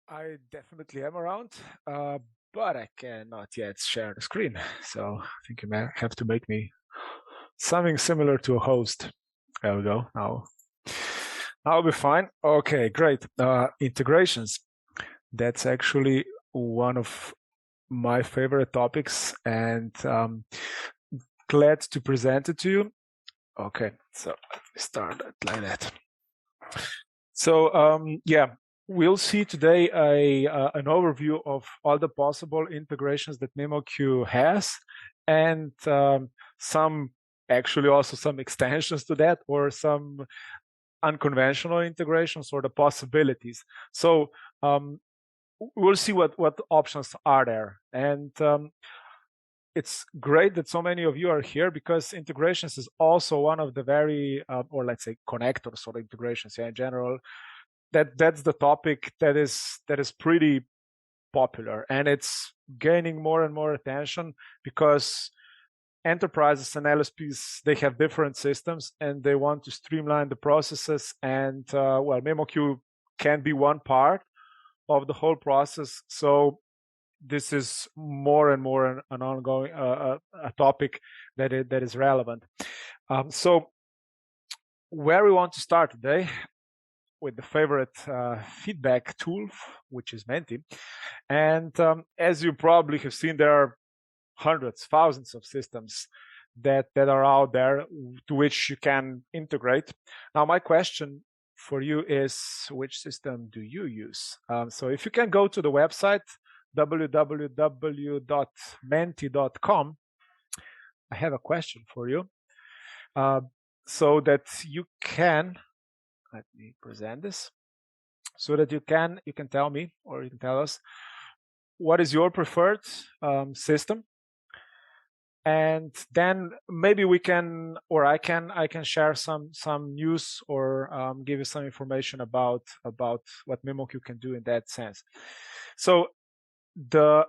I definitely am around, but I cannot yet share the screen. So I think you may have to make me something similar to a host. There we go. Now I'll be fine. Okay, great. Integrations. That's actually one of my favorite topics, and glad to present it to you. Okay, so let me start it like that. So yeah, we'll see today an overview of all the possible integrations that memoQ has, and some actually also some extensions to that, or some unconventional integrations or the possibilities. So we'll see what options are there, and it's great that so many of you are here because integrations is also one of the very or let's say connectors or integrations, yeah, in general, that's the topic that is pretty popular, and it's gaining more and more attention because enterprises and LSPs, they have different systems and they want to streamline the processes, and well, memoQ can be one part of the whole process. So this is more and more an ongoing a topic that is relevant. So where we want to start today with the favorite feedback tool, which is Menti. And as you probably have seen, there are hundreds, thousands of systems that are out there to which you can integrate. Now, my question for you is, which system do you use? So if you can go to the website, www.menti.com, I have a question for you, so that you can, let me present this, so that you can tell me, or you can tell us, what is your preferred system, and then maybe we can, or I can share some news, or give you some information about what memoQ can do in that sense. So the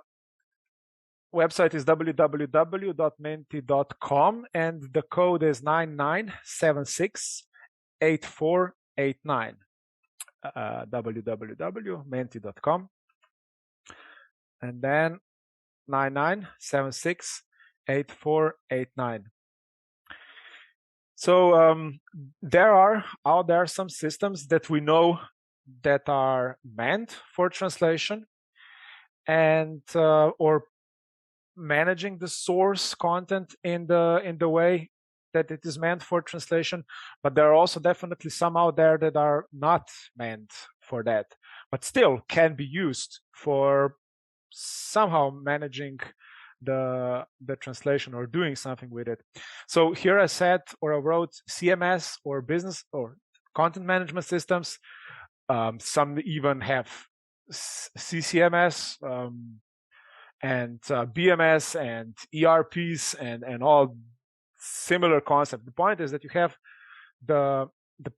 website is www.menti.com, and the code is 99768489. www.menti.com, and then 99768489. So there are out there some systems that we know that are meant for translation, and or managing the source content in the way that it is meant for translation. But there are also definitely some out there that are not meant for that, but still can be used for somehow managing the translation or doing something with it. So here I said, or I wrote, CMS or business or content management systems. Some even have CCMS, and BMS and ERPs and all similar concept. The point is that you have the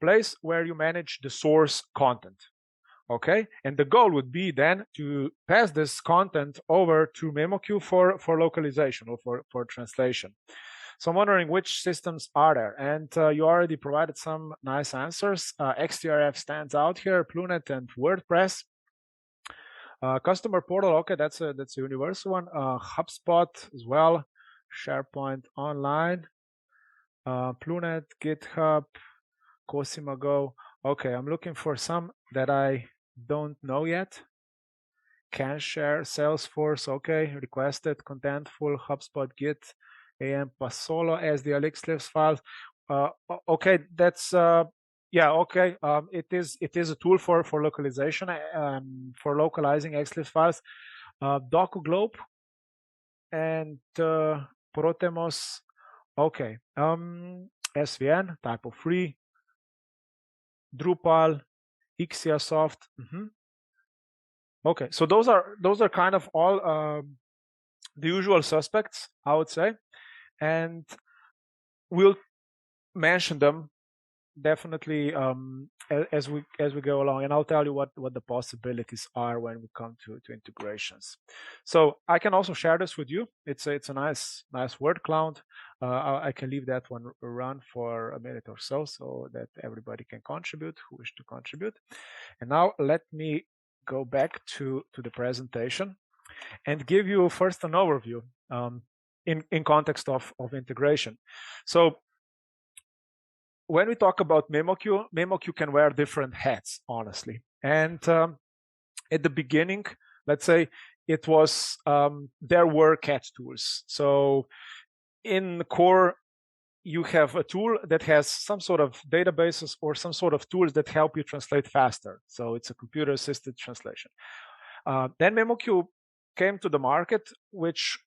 place where you manage the source content. Okay, and the goal would be then to pass this content over to memoQ for localization or for translation. So I'm wondering which systems are there, and you already provided some nice answers. XTRF stands out here, Plunet and WordPress. Customer portal, okay, that's a universal one. HubSpot as well, SharePoint Online, Plunet, GitHub, Cosima Go. Okay, I'm looking for some that I don't know yet. Can share, Salesforce, okay, requested, Contentful, HubSpot, Git, AM Pasolo as the Elixir files. Okay, that's yeah, okay. It is a tool for localization, for localizing XLIF files. DocuGlobe and Protemos. Okay. SVN, type of free. Drupal, Ixiasoft. Okay, so those are kind of all the usual suspects, I would say, and we'll mention them definitely as we go along, and I'll tell you what the possibilities are when we come to integrations. So I can also share this with you. It's a nice word cloud. I can leave that one run for a minute or so that everybody can contribute who wish to contribute. And now let me go back to the presentation and give you first an overview in context of integration. So when we talk about memoQ can wear different hats, honestly. And at the beginning, let's say it was there were CAT tools. So in the core, you have a tool that has some sort of databases or some sort of tools that help you translate faster. So it's a computer-assisted translation. Then memoQ came to the market, which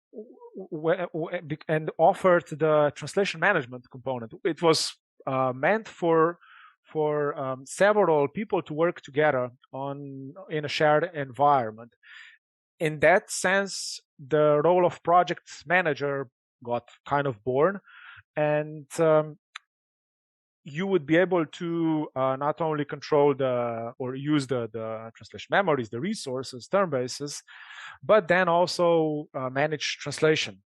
and offered the translation management component. It was meant for several people to work together in a shared environment. In that sense, the role of project manager got kind of born, and you would be able to not only control or use the translation memories, the resources, term bases, but then also manage translation.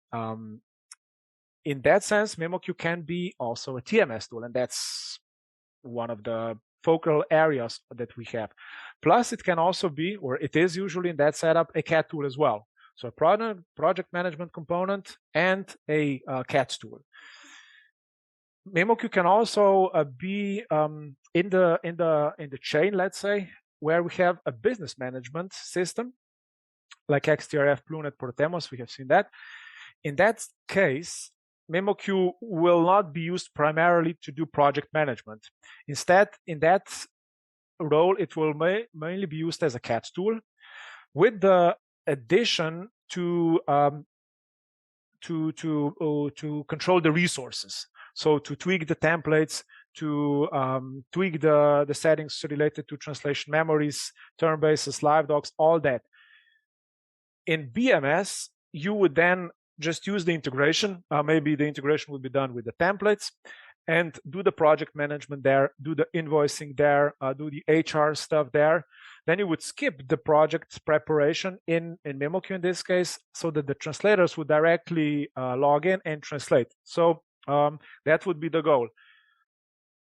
In that sense, memoQ can be also a TMS tool, and that's one of the focal areas that we have. Plus, it can also be, or it is usually in that setup, a CAT tool as well. So a project management component and a CAT tool. memoQ can also be in the chain, let's say, where we have a business management system like XTRF, Plunet, Portemos. We have seen that. In that case, memoQ will not be used primarily to do project management. Instead, in that role, it will mainly be used as a CAT tool, with the addition to control the resources. So to tweak the templates, to tweak the settings related to translation memories, term bases, live docs, all that. In BMS, you would then just use the integration. Maybe the integration would be done with the templates, and do the project management there, do the invoicing there, do the HR stuff there. Then you would skip the project preparation in memoQ in this case, so that the translators would directly log in and translate. So that would be the goal.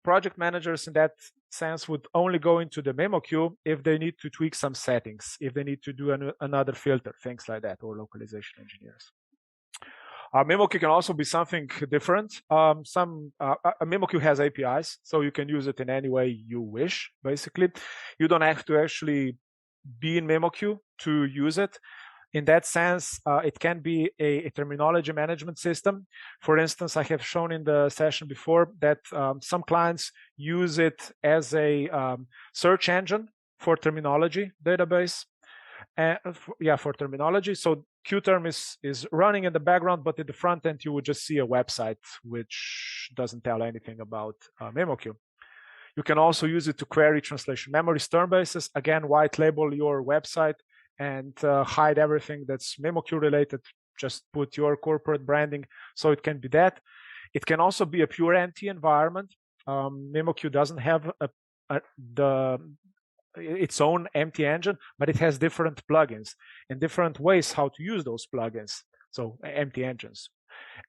Project managers in that sense would only go into the memoQ if they need to tweak some settings, if they need to do another filter, things like that, or localization engineers. memoQ can also be something different. memoQ has APIs, so you can use it in any way you wish, basically. You don't have to actually be in memoQ to use it. In that sense, it can be a terminology management system. For instance, I have shown in the session before that some clients use it as a search engine for terminology database. For terminology. So QTerm is running in the background, but at the front end, you would just see a website which doesn't tell anything about memoQ. You can also use it to query translation memories, term bases. Again, white label your website and hide everything that's memoQ related. Just put your corporate branding. So it can be that. It can also be a pure empty environment. memoQ doesn't have its own empty engine, but it has different plugins and different ways how to use those plugins. So empty engines.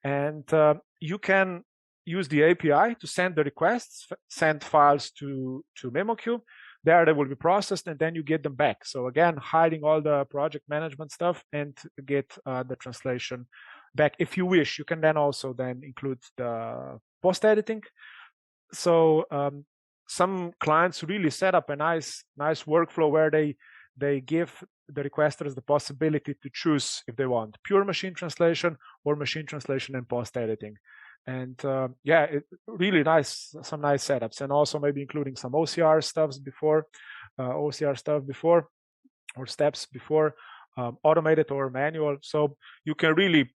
And you can use the API to send the requests, send files to memoQ. There they will be processed, and then you get them back. So again, hiding all the project management stuff and get the translation back. If you wish, you can then also include the post-editing. So some clients really set up a nice workflow where they give the requesters the possibility to choose if they want pure machine translation or machine translation and post-editing. And really nice, some nice setups, and also maybe including some OCR stuff before, or steps before, automated or manual. So you can really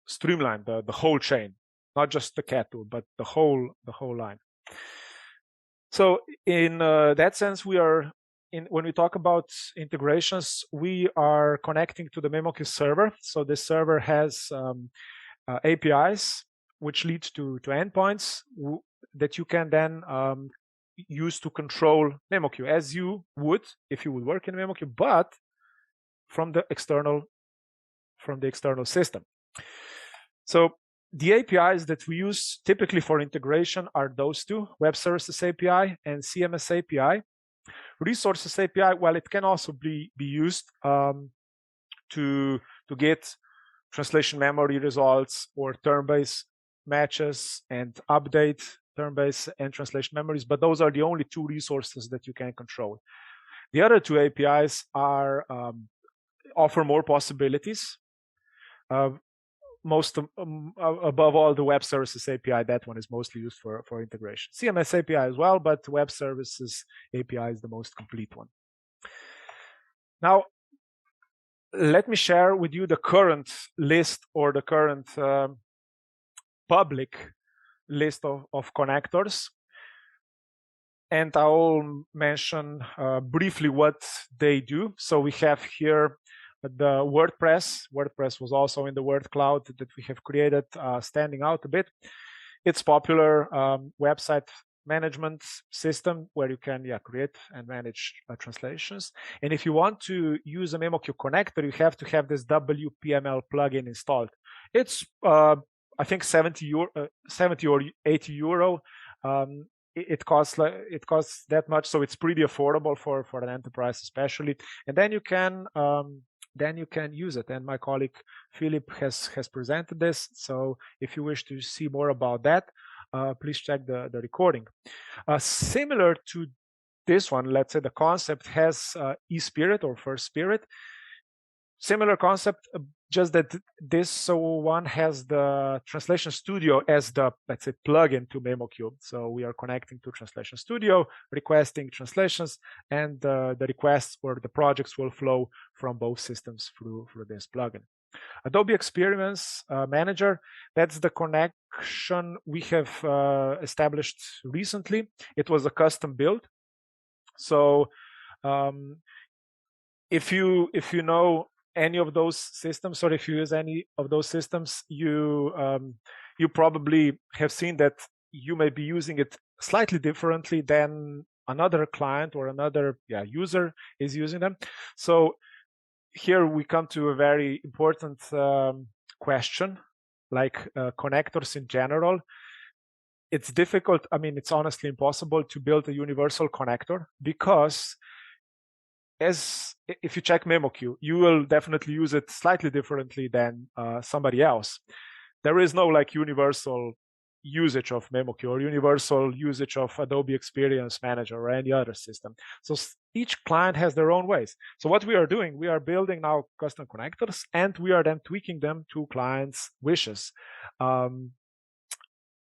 streamline the whole chain, not just the CAT tool, but the whole line. So in that sense, when we talk about integrations, we are connecting to the memoQ server. So this server has APIs which lead to endpoints that you can then use to control memoQ as you would if you would work in memoQ, but from the external system. So the APIs that we use typically for integration are those two, Web Services API and CMS API. Resources API, well, it can also be used to get translation memory results or term-based matches and update term-based and translation memories, but those are the only two resources that you can control. The other two APIs are offer more possibilities. Above all, the web services API, that one is mostly used for integration. CMS API as well, but web services API is the most complete one. Now, let me share with you the current list or the current public list of connectors. And I'll mention briefly what they do. So we have here the WordPress. WordPress was also in the word cloud that we have created, standing out a bit. It's popular website management system where you can create and manage translations. And if you want to use a memoQ connector, you have to have this WPML plugin installed. It's I think 70 or 80 euro. It costs that much, so it's pretty affordable for an enterprise especially. And then you can use it. And my colleague Philip has presented this. So if you wish to see more about that, please check the recording. Similar to this one, let's say the concept has eSpirit or First Spirit. Similar concept, just that this one has the Translation Studio as the, let's say, plugin to memoQ. So we are connecting to Translation Studio, requesting translations, and the requests or the projects will flow from both systems through this plugin. Adobe Experience Manager, that's the connection we have established recently. It was a custom build. So if you know any of those systems, or if you use any of those systems, you probably have seen that you may be using it slightly differently than another client or another user is using them. So here we come to a very important question, like connectors in general. It's difficult, I mean, it's honestly impossible to build a universal connector, because if you check memoQ, you will definitely use it slightly differently than somebody else. There is no like universal usage of memoQ or universal usage of Adobe Experience Manager or any other system. So each client has their own ways. So what we are doing, we are building now custom connectors, and we are then tweaking them to clients' wishes.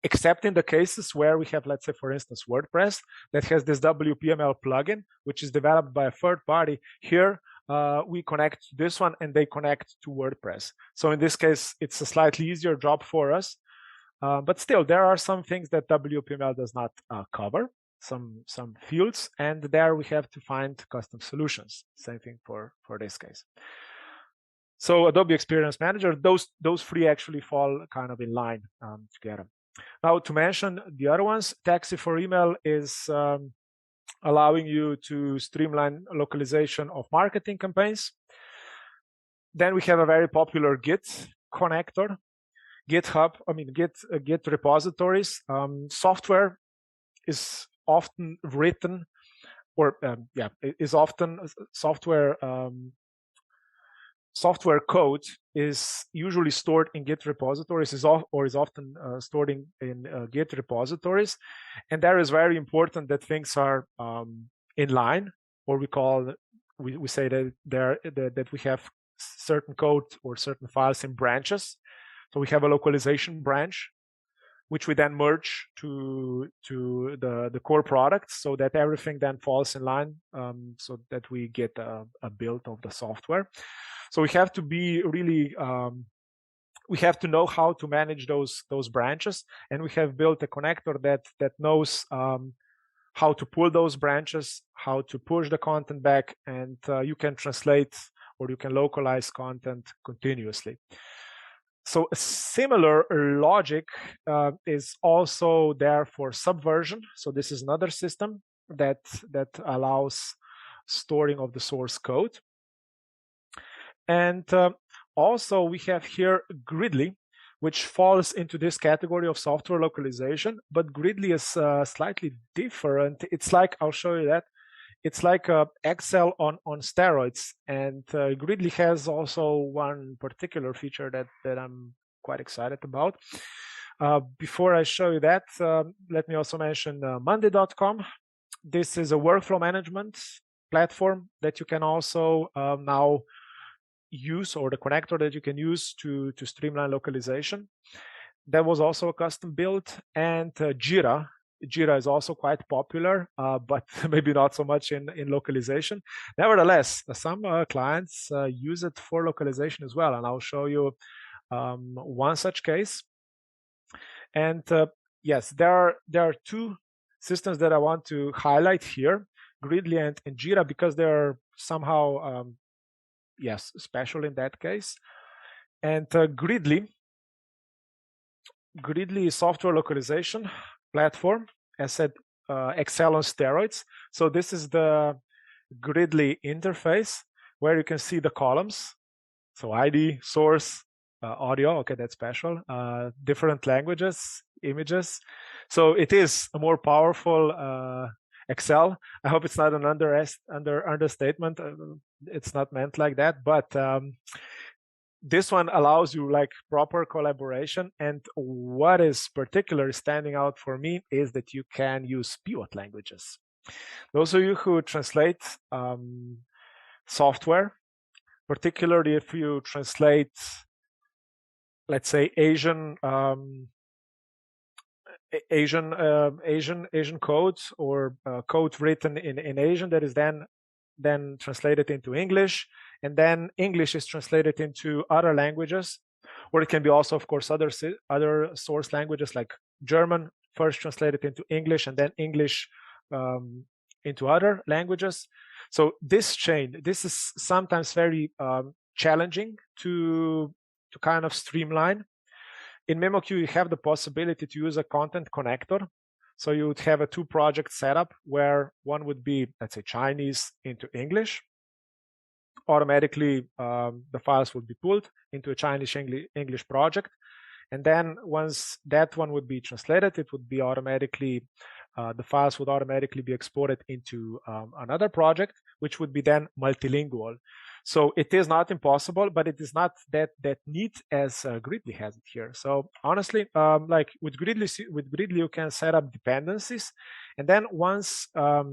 Except in the cases where we have, let's say, for instance, WordPress that has this WPML plugin, which is developed by a third party. Here, we connect to this one and they connect to WordPress. So in this case, it's a slightly easier job for us. But still, there are some things that WPML does not cover, some fields, and there we have to find custom solutions. Same thing for this case. So Adobe Experience Manager, those three actually fall kind of in line together. Now, to mention the other ones, Taxi for Email is allowing you to streamline localization of marketing campaigns. Then we have a very popular Git connector, GitHub, Git repositories. Software is often written, or software code is usually stored in Git repositories, is often stored in Git repositories, and there is very important that things are in line, or we say that we have certain code or certain files in branches. So we have a localization branch, which we then merge to the core product, so that everything then falls in line, so that we get a build of the software. So we have to be really, we have to know how to manage those branches, and we have built a connector that knows how to pull those branches, how to push the content back, and you can translate or you can localize content continuously. So a similar logic is also there for Subversion. So this is another system that allows storing of the source code. And also we have here Gridly, which falls into this category of software localization, but Gridly is slightly different. It's like, I'll show you that. it's like Excel on steroids. And Gridly has also one particular feature that I'm quite excited about. Before I show you that, let me also mention Monday.com. This is a workflow management platform that you can also now use, or the connector that you can use to streamline localization. That was also a custom build. And Jure is also quite popular, but maybe not so much in localization. Nevertheless, some clients use it for localization as well, and I'll show you one such case. And yes, there are two systems that I want to highlight here, Gridly and Jure, because they're somehow yes, special in that case. And Gridly is software localization platform, as said, Excel on steroids. So this is the Gridly interface where you can see the columns. So ID, source, audio, okay, that's special, different languages, images. So it is a more powerful Excel. I hope it's not an understatement. It's not meant like that, but this one allows you like proper collaboration. And what is particularly standing out for me is that you can use pivot languages. Those of you who translate software, particularly if you translate, let's say, Asian codes, or code written in Asian that is then translated into English, and then English is translated into other languages, or it can be also, of course, other source languages like German, first translated into English, and then English into other languages. So this is sometimes very challenging to kind of streamline. In memoQ, you have the possibility to use a content connector. So you would have a two project setup where one would be, let's say, Chinese into English. Automatically, the files would be pulled into a Chinese English project. And then once that one would be translated, it would be automatically, the files would automatically be exported into another project, which would be then multilingual. So it is not impossible, but it is not that neat as Gridly has it here. So honestly, like with Gridly, you can set up dependencies, and then once a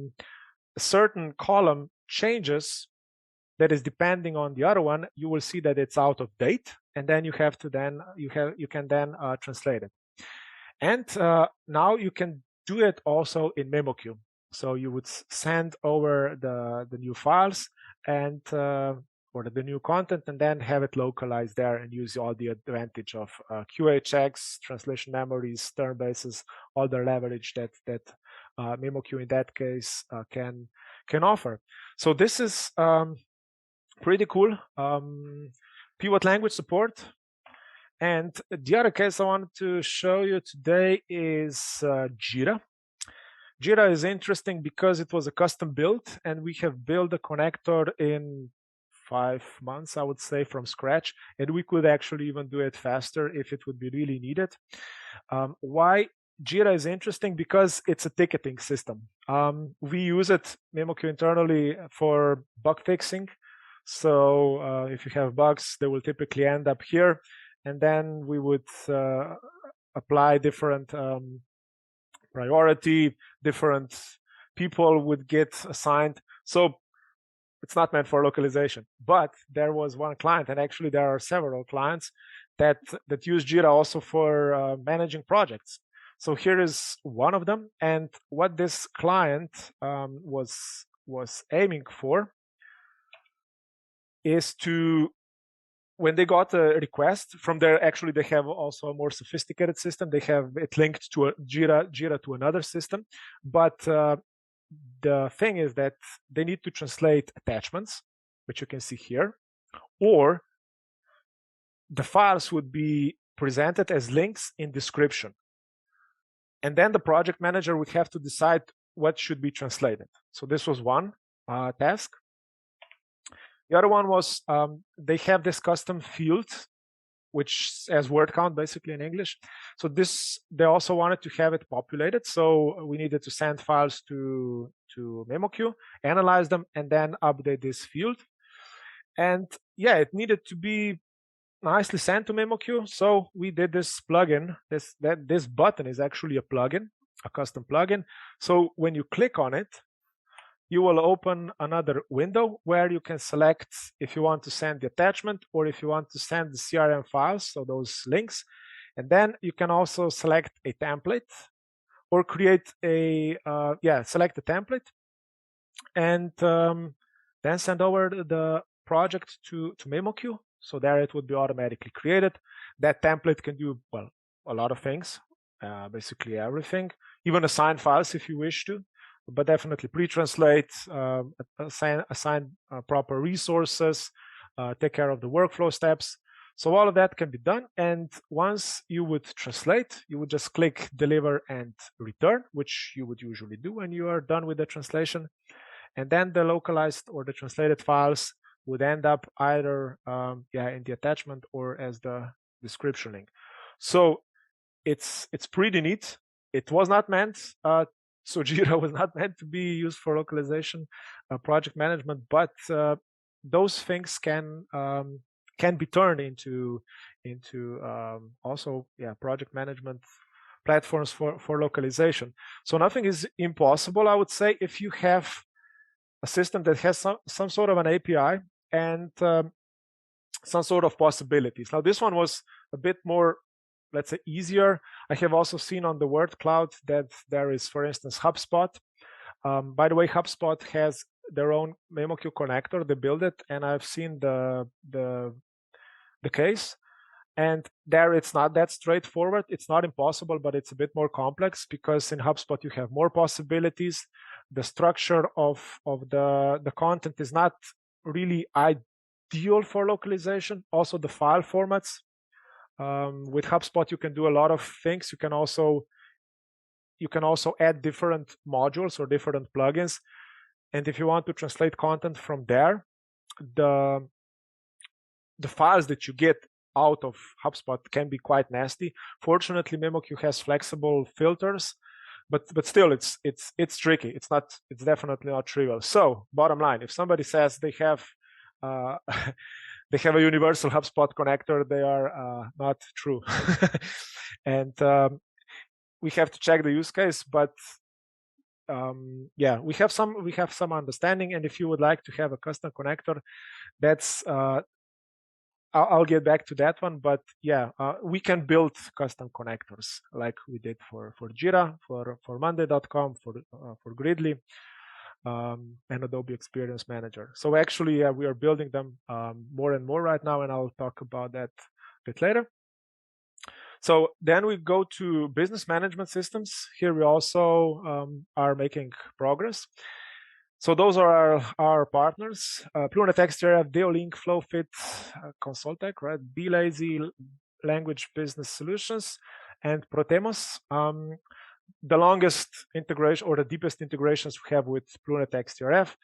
certain column changes that is depending on the other one, you will see that it's out of date, and then you have to you can then translate it. And now you can do it also in memoQ. So you would send over the new files and or the new content, and then have it localized there and use all the advantage of QHX, translation memories, term bases, all the leverage that memoQ in that case can offer. So this is pretty cool. Pivot language support. And the other case I wanted to show you today is Jure. Jure is interesting because it was a custom build, and we have built a connector in 5 months, I would say, from scratch, and we could actually even do it faster if it would be really needed. Why Jure is interesting? Because it's a ticketing system. We use it, memoQ, internally for bug fixing. So if you have bugs, they will typically end up here, and then we would apply different priority, different people would get assigned. So it's not meant for localization. But there was one client, and actually there are several clients that use Jure also for managing projects. So here is one of them, and what this client was aiming for is to, when they got a request from there, actually they have also a more sophisticated system. They have it linked to a Jure to another system. But the thing is that they need to translate attachments, which you can see here, or the files would be presented as links in description. And then the project manager would have to decide what should be translated. So this was one task. The other one was they have this custom field which as word count basically in English. So this, they also wanted to have it populated. So we needed to send files to memoQ, analyze them, and then update this field. And yeah, it needed to be nicely sent to memoQ. So we did this plugin. This button is actually a plugin, a custom plugin. So when you click on it, you will open another window where you can select if you want to send the attachment or if you want to send the CRM files, so those links. And then you can also select a template or create a, select a template and then send over the project to memoQ. So there it would be automatically created. That template can do, well, a lot of things, basically everything, even assign files if you wish to, but definitely pre-translate, assign proper resources, take care of the workflow steps. So all of that can be done. And once you would translate, you would just click deliver and return, which you would usually do when you are done with the translation. And then the localized or the translated files would end up either in the attachment or as the description link. So it's pretty neat. It was not meant, so Jira was not meant to be used for localization, project management, but those things can be turned into also project management platforms for localization. So nothing is impossible, I would say, if you have a system that has some sort of an API and some sort of possibilities. Now this one was a bit more, let's say, easier. I have also seen on the word cloud that there is, for instance, HubSpot. By the way, HubSpot has their own memoQ connector. They build it, and I've seen the case. And there it's not that straightforward. It's not impossible, but it's a bit more complex because in HubSpot you have more possibilities. The structure of the content is not really ideal for localization. Also the file formats. With HubSpot you can do a lot of things. You can also add different modules or different plugins. And if you want to translate content from there, the files that you get out of HubSpot can be quite nasty. Fortunately, memoQ has flexible filters, but still it's tricky. It's definitely not trivial. So bottom line, if somebody says they have they have a universal HubSpot connector, they are not true. And we have to check the use case, but we have some understanding. And if you would like to have a custom connector, that's I'll get back to that one, but we can build custom connectors like we did for Jira, for Monday.com, for Gridley, and Adobe Experience Manager. So actually, we are building them more and more right now, and I'll talk about that a bit later. So then we go to business management systems. Here we also are making progress. So those are our partners: Plunet XDRF, Deolink, Flowfit, Consultec, right? Be-Lazy, Language Business Solutions, and Protemos. The longest integration or the deepest integrations we have with Plunet XDRF.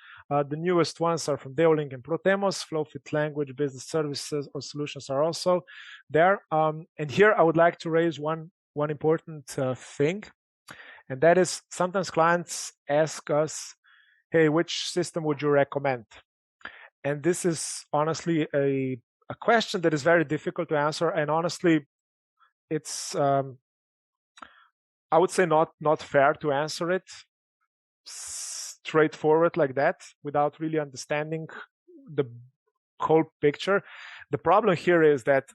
The newest ones are from Deolink and Protemos. Flowfit Language Business Services or Solutions are also there. And here I would like to raise one important thing, and that is sometimes clients ask us, hey, which system would you recommend? And this is honestly a question that is very difficult to answer. And honestly, it's, I would say not fair to answer it straightforward like that without really understanding the whole picture. The problem here is that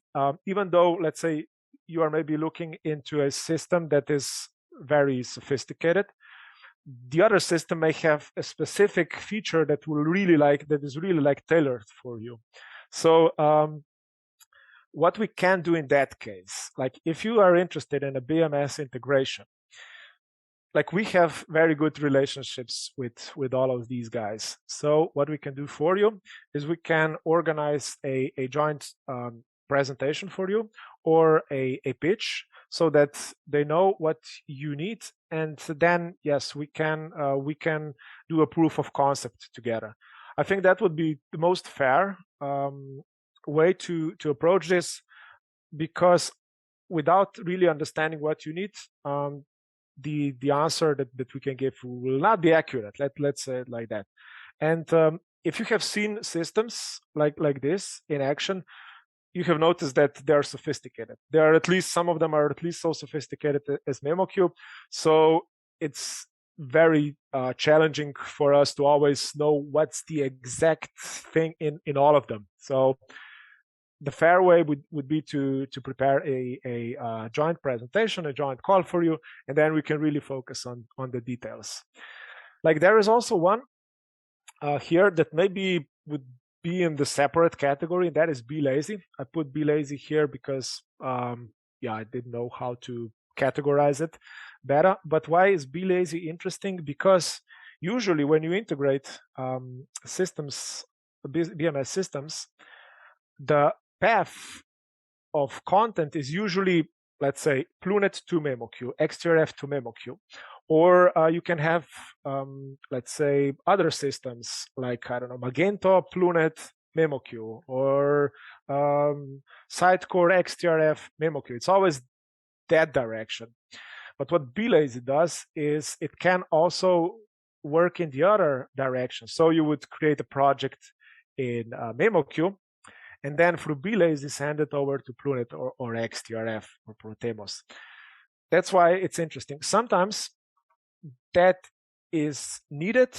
even though, let's say, you are maybe looking into a system that is very sophisticated, the other system may have a specific feature that is really tailored for you. So what we can do in that case, like if you are interested in a BMS integration, like we have very good relationships with all of these guys. So what we can do for you is we can organize a joint presentation for you or a pitch so that they know what you need. And then, yes, we can do a proof of concept together. I think that would be the most fair way to approach this. because without really understanding what you need, the answer that we can give will not be accurate. Let's say it like that. And if you have seen systems like this in action, you have noticed that they are sophisticated. There are at least some of them are at least so sophisticated as memoQ. So it's very challenging for us to always know what's the exact thing in all of them. So the fair way would be to prepare a joint presentation, a joint call for you, and then we can really focus on the details. Like there is also one here that maybe would be in the separate category, and that is be lazy. I put be lazy here because yeah, I didn't know how to categorize it better. But why is be lazy interesting? Because usually when you integrate systems, BMS systems, the path of content is usually, let's say, Plunet to memoQ, XTRF to memoQ. Or you can have, let's say, other systems like, I don't know, Magento, Plunet, memoQ, or Sitecore, XTRF, memoQ. It's always that direction. But what BeLazy does is it can also work in the other direction. So you would create a project in memoQ, and then through BeLazy send it over to Plunet or XTRF or Protemos. That's why it's interesting. Sometimes that is needed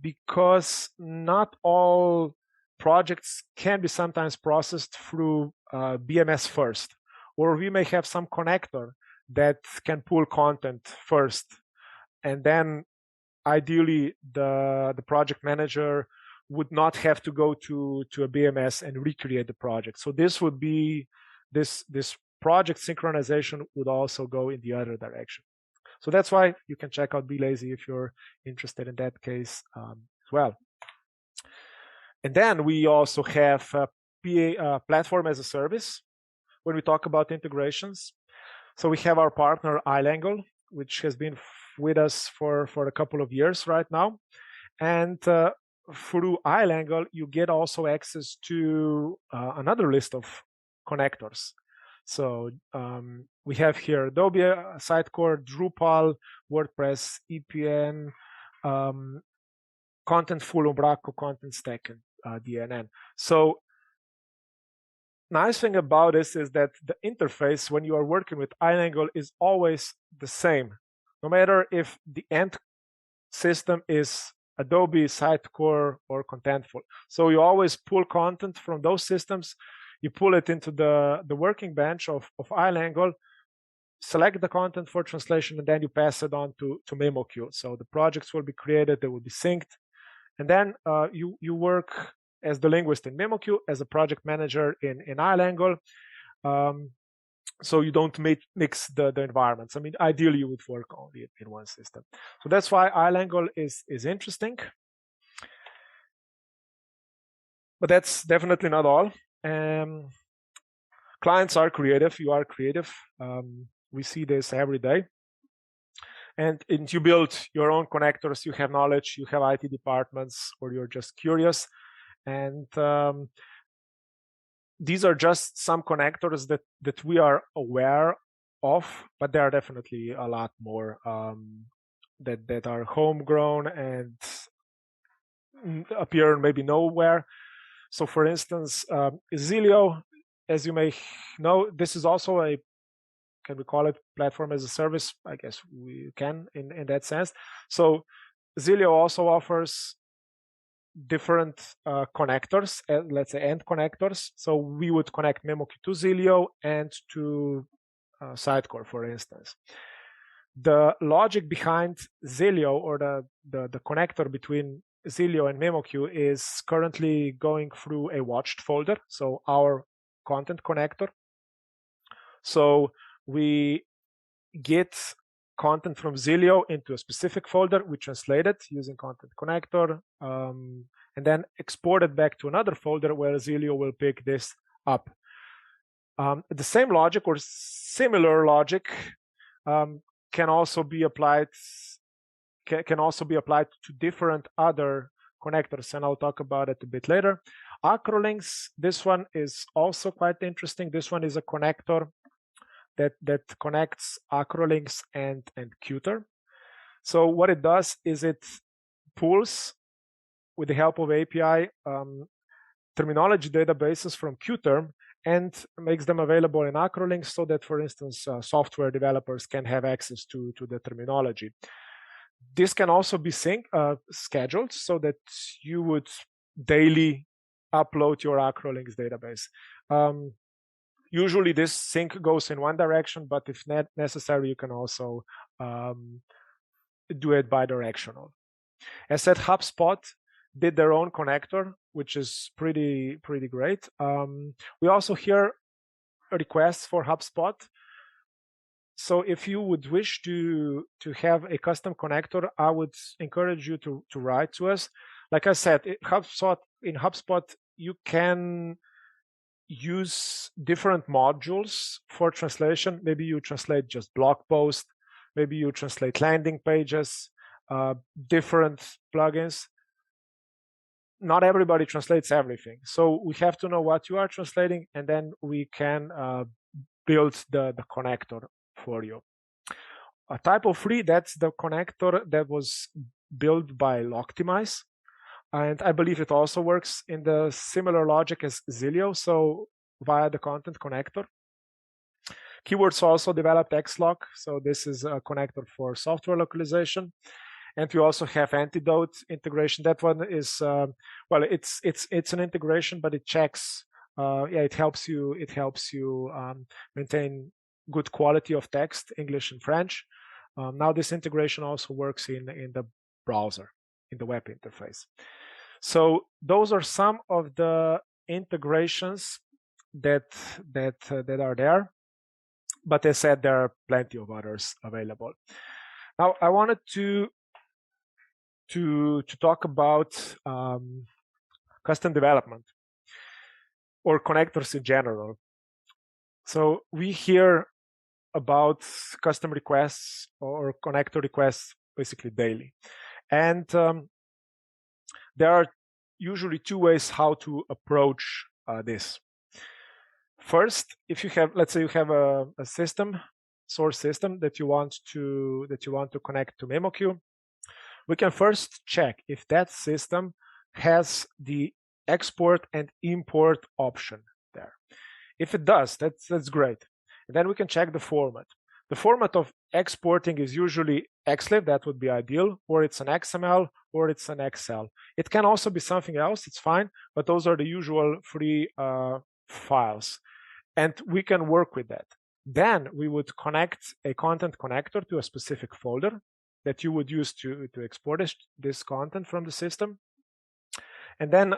because not all projects can be sometimes processed through BMS first, or we may have some connector that can pull content first, and then ideally the project manager would not have to go to a BMS and recreate the project. So this would be this project synchronization would also go in the other direction. So that's why you can check out BeLazy if you're interested in that case as well. And then we also have platform as a service when we talk about integrations. So we have our partner iLanguage, which has been with us for a couple of years right now. And through iLanguage, you get also access to another list of connectors. So we have here Adobe, Sitecore, Drupal, WordPress, EPN, Contentful, Umbraco, Content Stack, and DNN. So nice thing about this is that the interface when you are working with iLanguage is always the same, no matter if the end system is Adobe, Sitecore, or Contentful. So you always pull content from those systems, you pull it into the working bench of iLanguage, select the content for translation, and then you pass it on to memoQ. So the projects will be created, they will be synced, and then you work as the linguist in memoQ, as a project manager in iLanguage. So you don't mix the environments. I mean, ideally you would work only in one system. So that's why iLanguage is interesting. But that's definitely not all. Clients are creative, you are creative. We see this every day. And you build your own connectors, you have knowledge, you have IT departments, or you're just curious. And these are just some connectors that we are aware of, but there are definitely a lot more that are homegrown and appear maybe nowhere. So for instance, Zilio, as you may know, this is also can we call it platform as a service? I guess we can in that sense. So Zilio also offers different connectors, let's say end connectors. So we would connect memoQ to Zilio and to Sitecore, for instance. The logic behind Zilio, or the connector between Zilio and memoQ, is currently going through a watched folder, so our content connector. So we get content from Zilio into a specific folder, we translate it using content connector, and then export it back to another folder where Zilio will pick this up. The same logic or similar logic can also be applied to different other connectors, and I'll talk about it a bit later. Acrolinks, this one is also quite interesting. This one is a connector that connects Acrolinks and Qter. So what it does is it pulls, with the help of API, terminology databases from Qterm and makes them available in Acrolinks so that, for instance, software developers can have access to the terminology. This can also be scheduled so that you would daily upload your Acrolinks database. Usually this sync goes in one direction, but if necessary, you can also do it bidirectional. As said, HubSpot did their own connector, which is pretty great. We also hear requests for HubSpot. So if you would wish to have a custom connector, I would encourage you to write to us. Like I said, in HubSpot, you can use different modules for translation. Maybe you translate just blog posts, maybe you translate landing pages, different plugins. Not everybody translates everything. So we have to know what you are translating, and then we can build the connector for you. A typo 3, that's the connector that was built by Loctimize. And I believe it also works in the similar logic as Zilio, so via the content connector. Keywords also developed Xlock, so this is a connector for software localization. And we also have Antidote integration. That one is well, it's an integration, but it checks. It helps you maintain good quality of text, English and French. Now this integration also works in the browser, in the web interface. So those are some of the integrations that are there. But as said, there are plenty of others available. Now I wanted to talk about custom development or connectors in general. So we hear about custom requests or connector requests basically daily. And there are usually two ways how to approach this. First, if you have, let's say you have a system, source system that you want to connect to memoQ, we can first check if that system has the export and import option there. If it does, that's great. And then we can check the format. The format of exporting is usually XLib, that would be ideal, or it's an XML, or it's an Excel. It can also be something else, it's fine, but those are the usual free files. And we can work with that. Then we would connect a content connector to a specific folder that you would use to export this content from the system. And then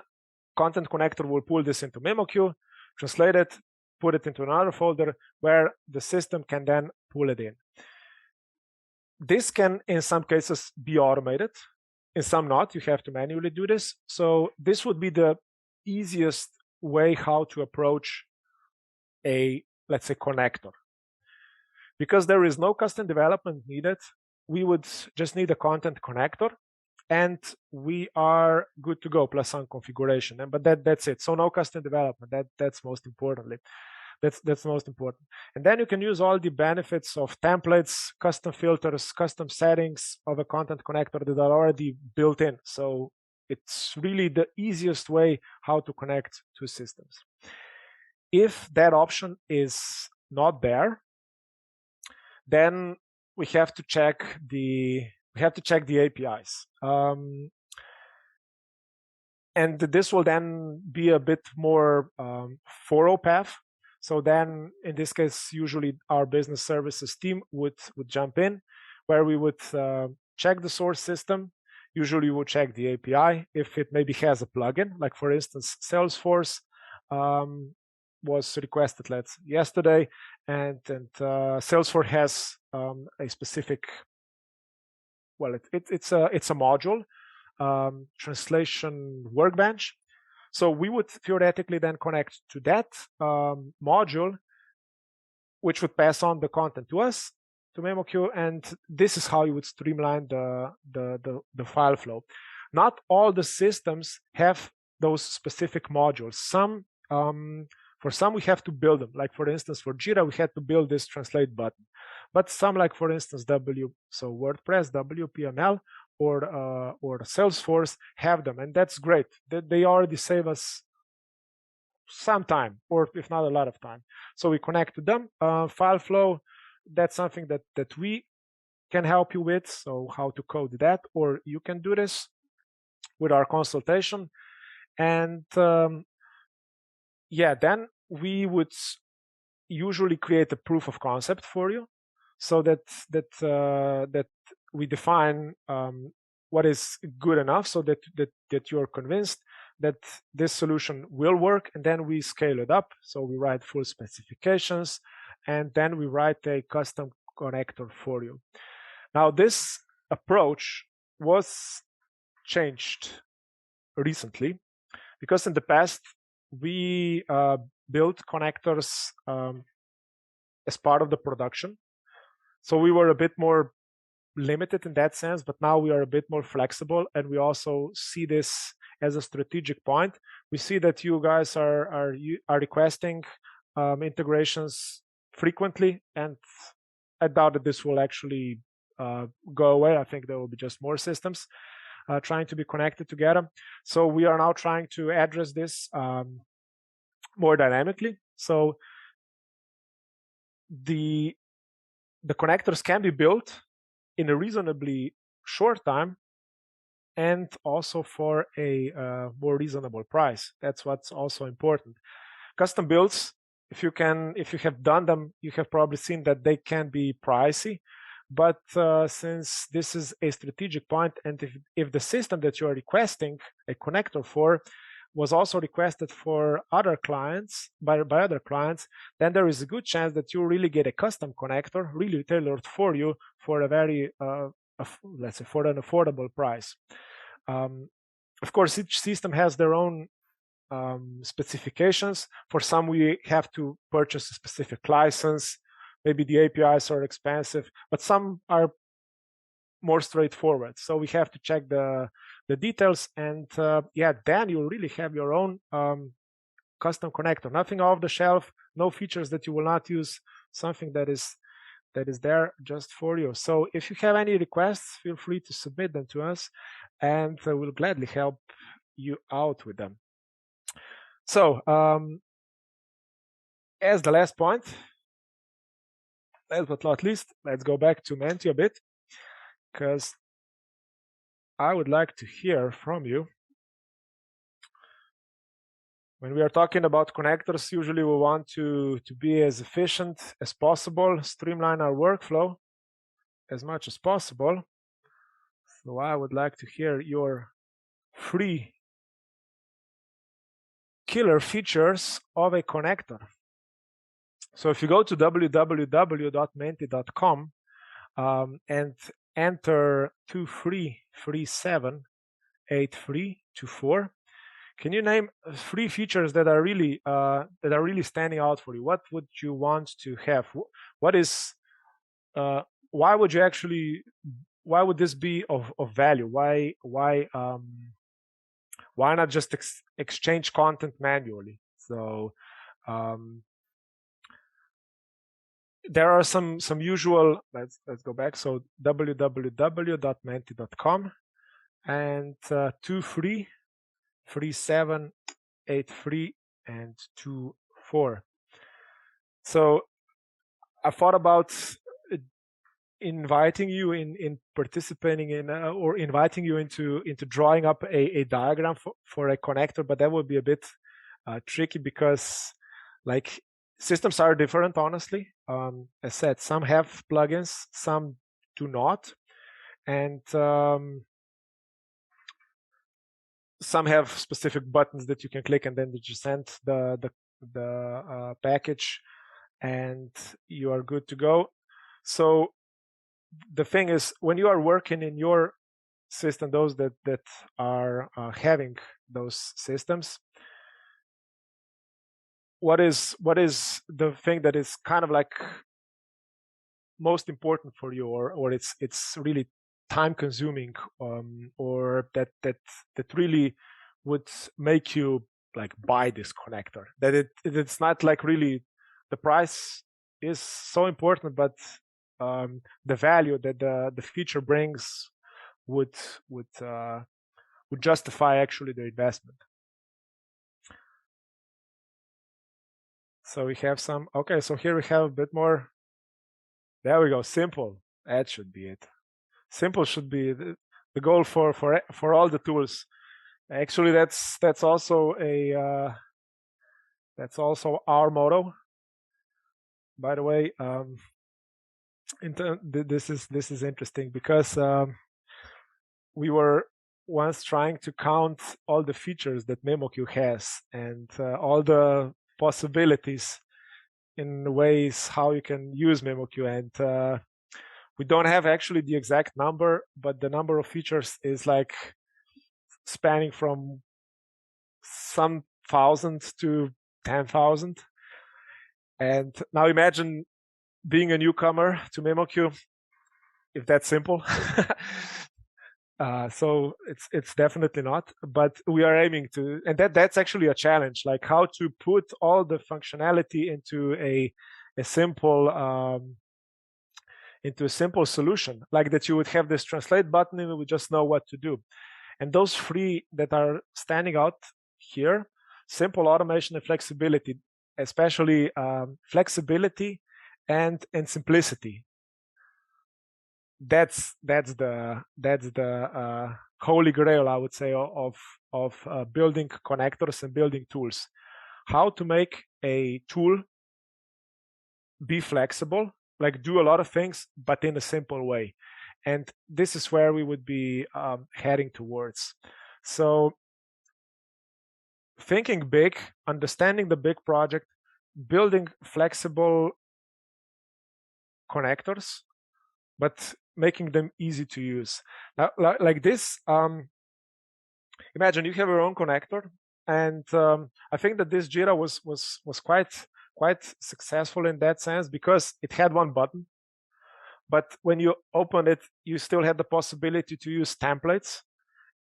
content connector will pull this into memoQ, translate it, put it into another folder where the system can then pull it in. This can, in some cases, be automated. In some not. You have to manually do this. So this would be the easiest way how to approach a, let's say, connector. Because there is no custom development needed, we would just need a content connector, and we are good to go, plus some configuration. But that's it. So no custom development. That's most importantly. That's most important. And then you can use all the benefits of templates, custom filters, custom settings of a content connector that are already built in. So it's really the easiest way how to connect two systems. If that option is not there, then we have to check the APIs. And this will then be a bit more thorough path. So then, in this case, usually our business services team would jump in, where we would check the source system. Usually, we'll check the API if it maybe has a plugin. Like for instance, Salesforce was requested yesterday, and Salesforce has a specific. Well, it's a module, translation workbench. So we would theoretically then connect to that module, which would pass on the content to us, to memoQ, and this is how you would streamline the file flow. Not all the systems have those specific modules. For some, we have to build them. Like for instance, for Jira, we had to build this translate button. But some, like for instance, WordPress, WPML, or Salesforce have them, and that's great. They already save us some time, or if not a lot of time. So we connect to them. File flow, that's something that we can help you with. So how to code that, or you can do this with our consultation. And yeah, then we would usually create a proof of concept for you, so that we define what is good enough, so that you're convinced that this solution will work, and then we scale it up. So we write full specifications, and then we write a custom connector for you. Now, this approach was changed recently, because in the past we built connectors as part of the production. So we were a bit more limited in that sense, but now we are a bit more flexible, and we also see this as a strategic point. We see that you guys are requesting integrations frequently, and I doubt that this will actually go away. I think there will be just more systems trying to be connected together. So we are now trying to address this more dynamically. So the connectors can be built in a reasonably short time, and also for a more reasonable price. That's what's also important. Custom builds, if you have done them, you have probably seen that they can be pricey. But since this is a strategic point, and if the system that you are requesting a connector for was also requested for other clients by other clients, then there is a good chance that you really get a custom connector, really tailored for you, for a very let's say for an affordable price. Of course, each system has their own specifications. For some, we have to purchase a specific license. Maybe the APIs are expensive, but some are more straightforward. So we have to check the details, and yeah, then you really have your own custom connector. Nothing off the shelf, no features that you will not use, something that is there just for you. So if you have any requests, feel free to submit them to us, and we'll gladly help you out with them. So as the last point, last but not least, let's go back to Menti a bit, because I would like to hear from you. When we are talking about connectors, usually we want to be as efficient as possible, streamline our workflow as much as possible. So I would like to hear your free killer features of a connector. So if you go to www.menti.com and enter 23378324, can you name 3 features that are really standing out for you? What would you want to have? What is why would this be of value? Why not just exchange content manually? So there are some usual. Let's go back. So www.menti.com and 233783 and 24. So I thought about inviting you in participating in or inviting you into drawing up a diagram for a connector, but that would be a bit tricky, because like systems are different, honestly. As said, some have plugins, some do not, and some have specific buttons that you can click, and then you just send the package, and you are good to go. So the thing is, when you are working in your system, those that are having those systems, what is the thing that is kind of like most important for you, or it's really time consuming, or that really would make you like buy this connector. That it's not like really the price is so important, but the value that the feature brings would justify actually the investment. So we have some. Okay, so here we have a bit more. There we go. Simple. That should be it. Simple should be the goal for all the tools. Actually, that's also that's also our motto. By the way, this is interesting because we were once trying to count all the features that memoQ has and all the possibilities in ways how you can use memoQ, and we don't have actually the exact number, but the number of features is like spanning from some thousands to 10,000. And now imagine being a newcomer to memoQ, if that's simple. So it's definitely not, but we are aiming to, and that's actually a challenge, like how to put all the functionality into a simple solution, like that you would have this translate button and we would just know what to do. And those three that are standing out here: simple, automation, and flexibility, especially flexibility and simplicity. That's the holy grail, I would say, of building connectors and building tools. How to make a tool be flexible, like do a lot of things, but in a simple way. And this is where we would be heading towards. So thinking big, understanding the big project, building flexible connectors, but making them easy to use. Now, like this, imagine you have your own connector, and I think that this Jira was quite successful in that sense because it had one button, but when you open it, you still had the possibility to use templates.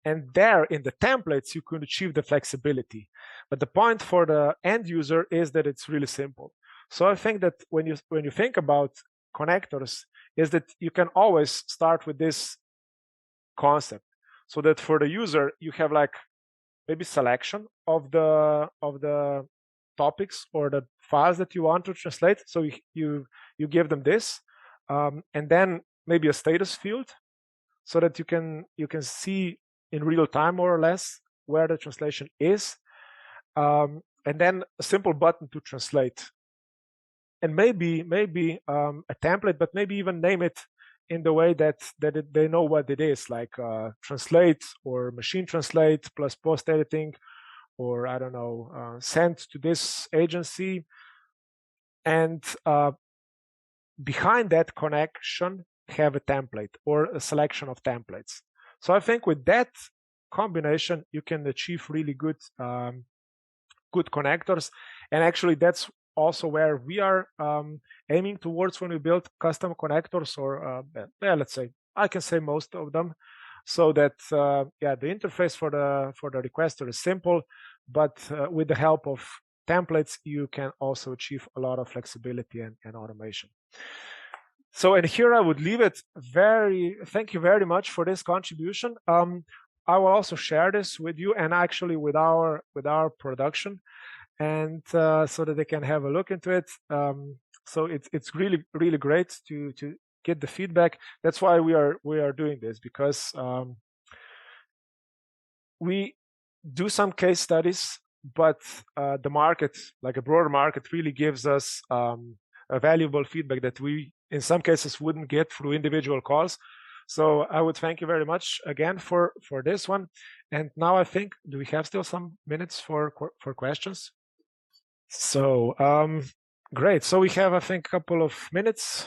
And there in the templates, you could achieve the flexibility. But the point for the end user is that it's really simple. So I think that when you think about connectors, is that you can always start with this concept, so that for the user, you have like maybe selection of the topics or the files that you want to translate. So you give them this, and then maybe a status field, so that you can see in real time, more or less, where the translation is, and then a simple button to translate, and maybe a template, but maybe even name it in the way that they know what it is, like translate or machine translate plus post editing, or I don't know, send to this agency, and behind that connection have a template or a selection of templates. So I think with that combination, you can achieve really good connectors. And actually, that's also where we are aiming towards when we build custom connectors, or let's say, I can say most of them, so that the interface for the requester is simple, but with the help of templates, you can also achieve a lot of flexibility and automation. So, and here I would leave it. Thank you very much for this contribution. I will also share this with you, and actually with our production, and so that they can have a look into it. So it's really great to get the feedback. That's why we are doing this, because we do some case studies, but the market, like a broader market, really gives us a valuable feedback that we in some cases wouldn't get through individual calls. So I would thank you very much again for this one. And now I think, do we have still some minutes for questions? So great. So we have, I think, a couple of minutes.